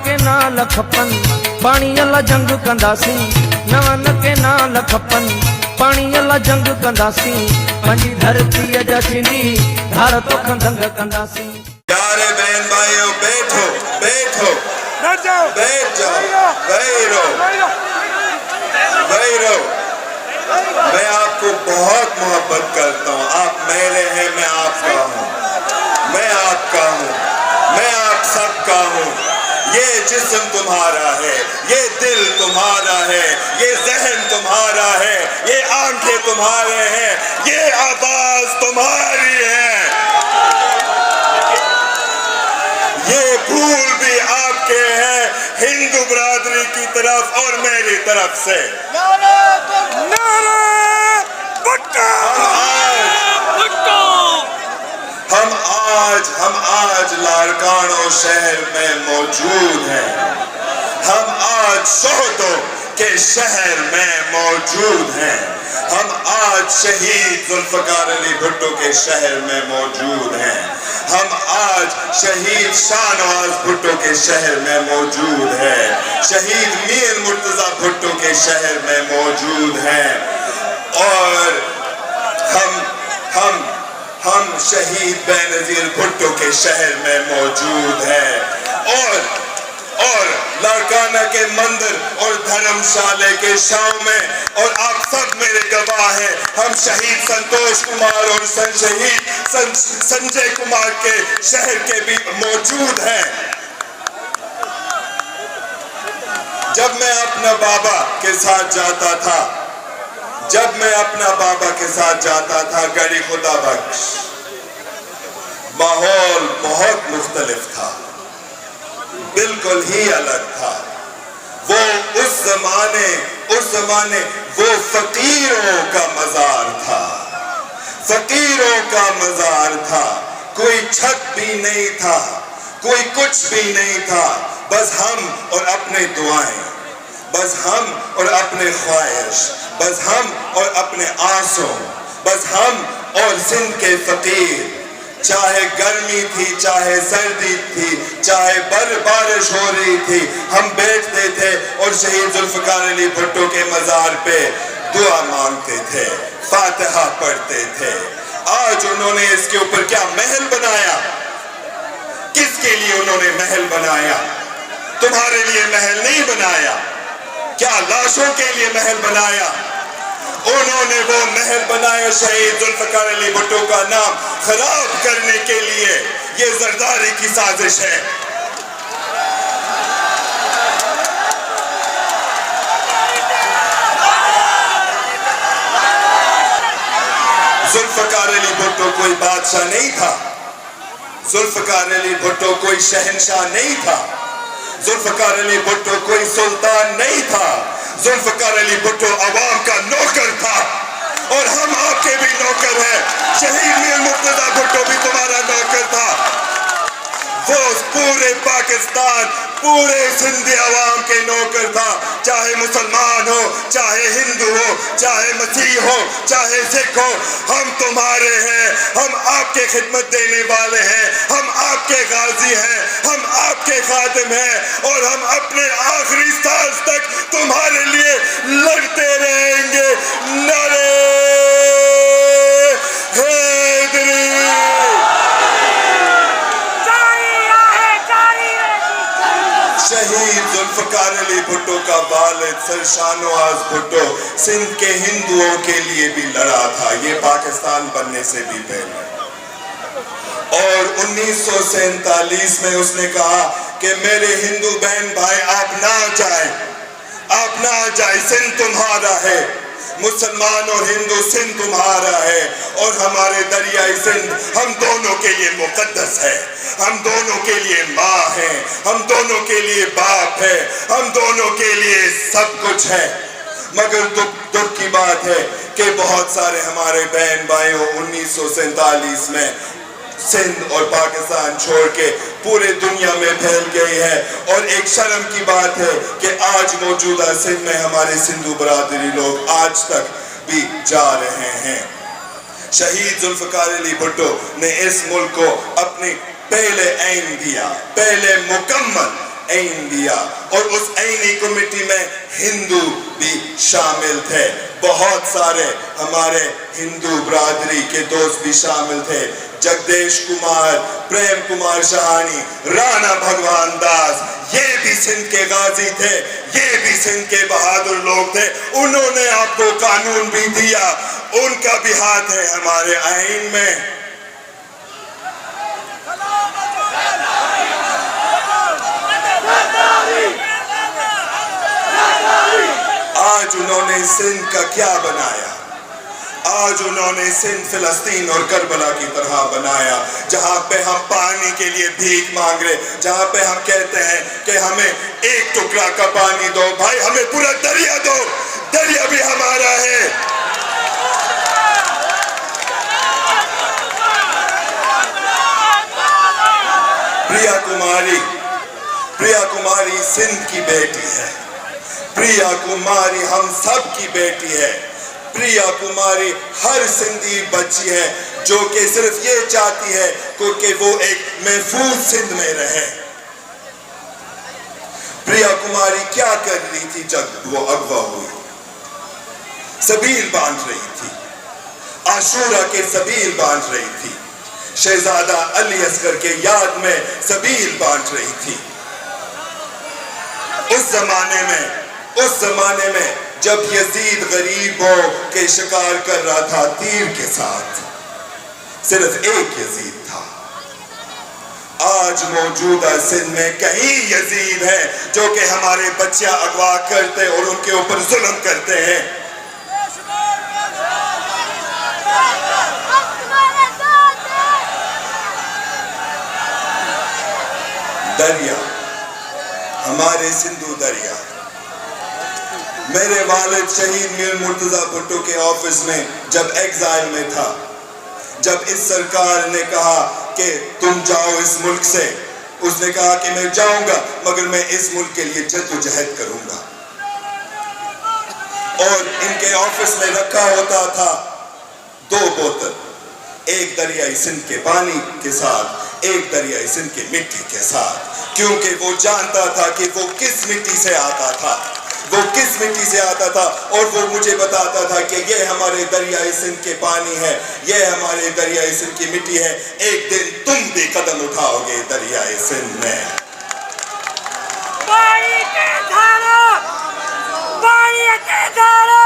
के नाल खपन पानी अला जंग कंदासी नवन के नाल खपन पानी अला जंग कंदासी पंजी धरती जा छिंदी धार तो खंदंग कंदासी। प्यारे बहन भाइयों बैठो बैठो बैठ जाओ बैठो। मैं आपको बहुत मोहब्बत करता हूँ, आप मेरे हैं, मैं आपका हूँ, मैं आपका हूँ, मैं आप सबका हूँ। ये जिस्म तुम्हारा है, ये दिल तुम्हारा है, ये जहन तुम्हारा है, ये आंखें तुम्हारे हैं, ये आवाज तुम्हारी है, ये फूल भी आपके हैं हिंदू बरादरी की तरफ और मेरी तरफ से। हम आज लारकानो शहर में मौजूद हैं, हम आज शोहदों के शहर में मौजूद हैं, हम आज शहीद जुल्फकार अली भुट्टो के शहर में मौजूद हैं, हम आज शहीद शाहनवाज भुट्टो के शहर में मौजूद हैं, शहीद मीर मुर्तजा भुट्टो के शहर में मौजूद हैं और हम शहीद बेनज़ीर भुट्टो के शहर में मौजूद हैं और लारकाना के मंदिर और धर्मशाले के शाम में और आप सब मेरे गवाह हैं, हम शहीद संतोष कुमार और शहीद संजय कुमार के शहर के भी मौजूद हैं। जब मैं अपना बाबा के साथ जाता था गड़ी खुदा बख्श, माहौल बहुत मुख्तलिफ था, बिल्कुल ही अलग था। वो उस जमाने वो फकीरों का मज़ार था, कोई छत भी नहीं था, कोई कुछ भी नहीं था, बस हम और अपने दुआएं, बस हम और अपने ख्वाहिश, बस हम और अपने आंसू, बस हम और सिंध के फकीर। चाहे गर्मी थी, चाहे सर्दी थी, चाहे बारिश हो रही थी, हम बैठते थे और शहीद जुल्फकार अली भुट्टो के मज़ार पे दुआ मांगते थे, फातिहा पढ़ते थे। आज उन्होंने इसके ऊपर क्या महल बनाया? किसके लिए उन्होंने महल बनाया? तुम्हारे लिए महल नहीं बनाया, क्या लाशों के लिए महल बनाया? उन्होंने वो महल बनाया शहीद जुल्फकार अली भुट्टो का नाम खराब करने के लिए। ये जरदारी की साजिश है। जुल्फकार अली भुट्टो कोई बादशाह नहीं था, जुल्फकार अली भुट्टो कोई शहंशाह नहीं था, जुल्फकार अली भुट्टो कोई सुल्तान नहीं था, जुल्फकार अली भुट्टो अवाम का नौकर था और हम आपके भी नौकर हैं। शहीद मीर मुर्तजा भुट्टो भी तुम्हारा नौकर था। वो पूरे पाकिस्तान, पूरे सिंधी अवाम के नौकर था, चाहे मुसलमान हो, चाहे हिंदू हो, चाहे मसीह हो, चाहे सिख हो, हम तुम्हारे हैं, हम आपके खिदमत देने वाले हैं, हम आपके गाजी हैं, हम आपके खादिम हैं और हम अपने आखिरी सांस तक तुम्हारे लिए लड़ते रहेंगे। नारे हैदरी। शहीद जुल्फकार अली भुट्टो का वालिद सर शाहनवाज भुट्टो सिंध के हिंदुओं के लिए भी लड़ा था, ये पाकिस्तान बनने से भी पहले। और 1947 में उसने कहा कि मेरे हिंदू बहन भाई आप ना जाए, सिंध तुम्हारा है, मुसलमान और हिंदू सिंध तुम्हारा है और हमारे दरियाई सिंध हम दोनों के लिए मुकद्दस है, हम दोनों के लिए माँ है, हम दोनों के लिए बाप है, हम दोनों के लिए सब कुछ है। मगर दुख की बात है कि बहुत सारे हमारे बहन भाइयों 1947 में सिंध और पाकिस्तान छोड़ के पूरे दुनिया में फैल गई है और एक शर्म की बात है कि आज मौजूदा सिंध में हमारे सिंधु बरादरी लोग आज तक भी जा रहे हैं। शहीद जुल्फकार अली भुट्टो ने इस मुल्क को अपने पहले ऐन दिया, पहले मुकम्मल عین دیا اور اس عینی کمیٹی میں ہندو بھی شامل تھے، بہت سارے ہمارے ہندو برادری کے دوست بھی شامل تھے، جگدیش کمار، پریم کمار شہانی، رانا بھگوان داس، یہ بھی سندھ کے غازی تھے، یہ بھی سندھ کے بہادر لوگ تھے، انہوں نے آپ کو قانون بھی دیا، ان کا بھی ہاتھ ہے ہمارے آئین میں۔ آج انہوں نے سندھ کا کیا بنایا؟ آج انہوں نے سندھ فلسطین اور کربلا کی طرح بنایا، جہاں پہ ہم پانی کے لیے بھیک مانگ رہے، جہاں پہ ہم کہتے ہیں کہ ہمیں ایک ٹکڑا کا پانی دو، بھائی ہمیں پورا دریا دو، دریا بھی ہمارا ہے۔ پریا کماری سندھ کی بیٹی ہے، پریا کماری ہم سب کی بیٹی ہے، پریا کماری ہر سندھی بچی ہے جو کہ صرف یہ چاہتی ہے کہ وہ ایک محفوظ سندھ میں رہے۔ پریا کماری کیا کر رہی تھی جب وہ اغوا ہوئی؟ سبیل باندھ رہی تھی، عاشورہ کے سبیل باندھ رہی تھی، شہزادہ علی اصغر کے یاد میں سبیل باندھ رہی تھی۔ اس زمانے میں جب یزید غریبوں کے شکار کر رہا تھا تیر کے ساتھ، صرف ایک یزید تھا۔ آج موجودہ سندھ میں کئی یزید ہیں جو کہ ہمارے بچیاں اغوا کرتے اور ان کے اوپر ظلم کرتے ہیں۔ دریا، ہمارے سندھو دریا، میرے والد شہید میر مرتضیٰ بھٹو کے آفس میں جب ایگزائل میں تھا، جب اس سرکار نے کہا کہ تم جاؤ اس ملک سے، اس نے کہا کہ میں جاؤں گا مگر میں اس ملک کے لیے جد و جہد کروں گا، اور ان کے آفس میں رکھا ہوتا تھا 2 بوتل، ایک دریائے سندھ کے پانی کے ساتھ، ایک دریائے سندھ کی مٹی کے ساتھ، کیونکہ وہ جانتا تھا کہ وہ کس مٹی سے آتا تھا، وہ کس مٹی سے آتا تھا، اور وہ مجھے بتاتا تھا کہ یہ ہمارے دریائے سندھ کے پانی ہے، یہ ہمارے دریائے سندھ کی مٹی ہے، ایک دن تم بھی قدم اٹھاؤ گے دریائے سندھ میں۔ پانی کے دھارا، پانی کے دھارا،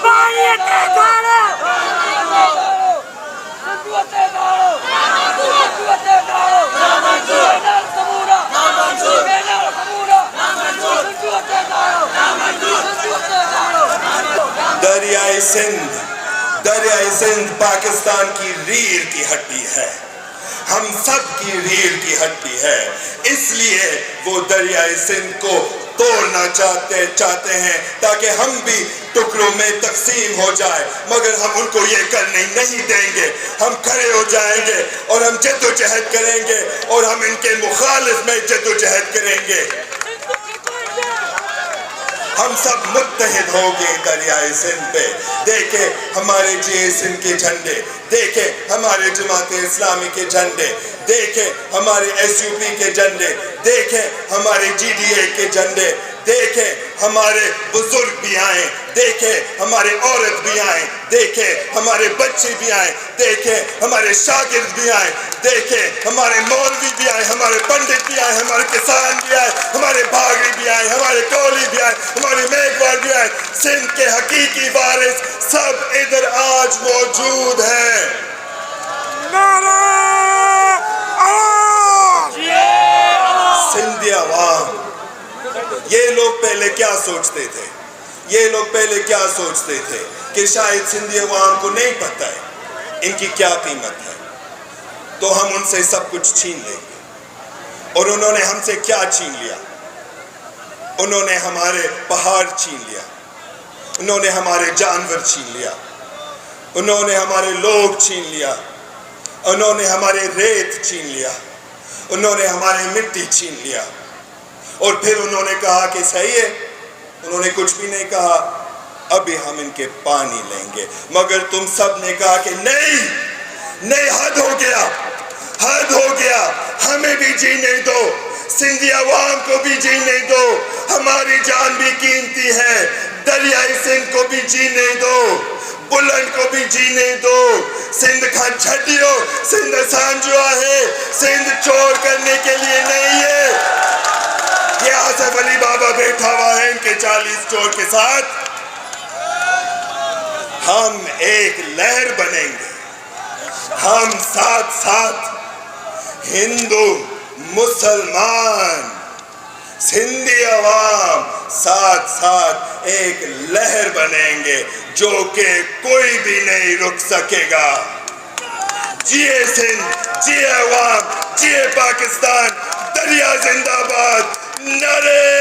پانی کے دھارا، دریائے سندھ پاکستان کی ریڑھ کی ہڈی ہے، ہم سب کی ریڑھ کی ہڈی ہے، اس لیے وہ دریائے سندھ کو توڑنا چاہتے ہیں تاکہ ہم بھی ٹکڑوں میں تقسیم ہو جائے، مگر ہم ان کو یہ کرنے نہیں دیں گے۔ ہم کھڑے ہو جائیں گے اور ہم جد و جہد کریں گے اور ہم ان کے مخالف میں جد و جہد کریں گے۔ ہم سب متحد ہو گئے دریائے سندھ پہ، دیکھیں ہمارے جے سندھ کے جھنڈے، دیکھیں ہمارے جماعت اسلامی کے جھنڈے، دیکھیں ہمارے ایس یو پی کے جھنڈے، دیکھیں ہمارے جی ڈی اے کے جھنڈے، دیکھیں ہمارے بزرگ بھی آئیں، دیکھیں ہمارے عورت بھی آئیں، دیکھیں ہمارے بچے بھی آئیں، دیکھیں ہمارے شاگرد بھی آئیں، دیکھیں ہمارے مولوی بھی آئیں، ہمارے پنڈت بھی آئیں، ہمارے کسان بھی آئیں، ہمارے بھاگری بھی آئیں، ہمارے کولی بھی آئیں، ہمارے میگوار بھی آئیں، سندھ کے حقیقی وارث سب ادھر آج موجود ہیں۔ سندھی عوام، یہ لوگ پہلے کیا سوچتے تھے؟ یہ لوگ پہلے کیا سوچتے تھے کہ شاید سندھی عوام کو نہیں پتہ ہے ان کی کیا قیمت ہے، تو ہم ان سے سب کچھ چھین لیں گے، اور انہوں نے ہم سے کیا چھین لیا؟ انہوں نے ہمارے پہاڑ چھین لیا، انہوں نے ہمارے جانور چھین لیا، انہوں نے ہمارے لوگ چھین لیا، انہوں نے ہمارے ریت چھین لیا، انہوں نے ہماری مٹی چھین لیا، اور پھر انہوں نے کہا کہ صحیح ہے، انہوں نے کچھ بھی نہیں کہا، ابھی ہم ان کے پانی لیں گے، مگر تم سب نے کہا کہ نہیں، حد ہو گیا، ہمیں بھی جینے دو۔ सिंधी आवाम को भी जीने दो, हमारी जान भी कीमती है, दरियाई सिंध को भी जीने दो, बुलंद को भी जीने दो। सिंध का छटियो, सिंध सांजुआ है, सिंध चोर करने के लिए नहीं है। ये आसिफ अली बाबा बैठा हुआ है इनके 40 चोर के साथ। हम एक लहर बनेंगे, हम साथ साथ हिंदू मुसलमान सिंधी अवाम साथ साथ एक लहर बनेंगे जो कि कोई भी नहीं रुक सकेगा। जिए सिंध, जिए अवाम, जिए पाकिस्तान, दरिया जिंदाबाद, नारे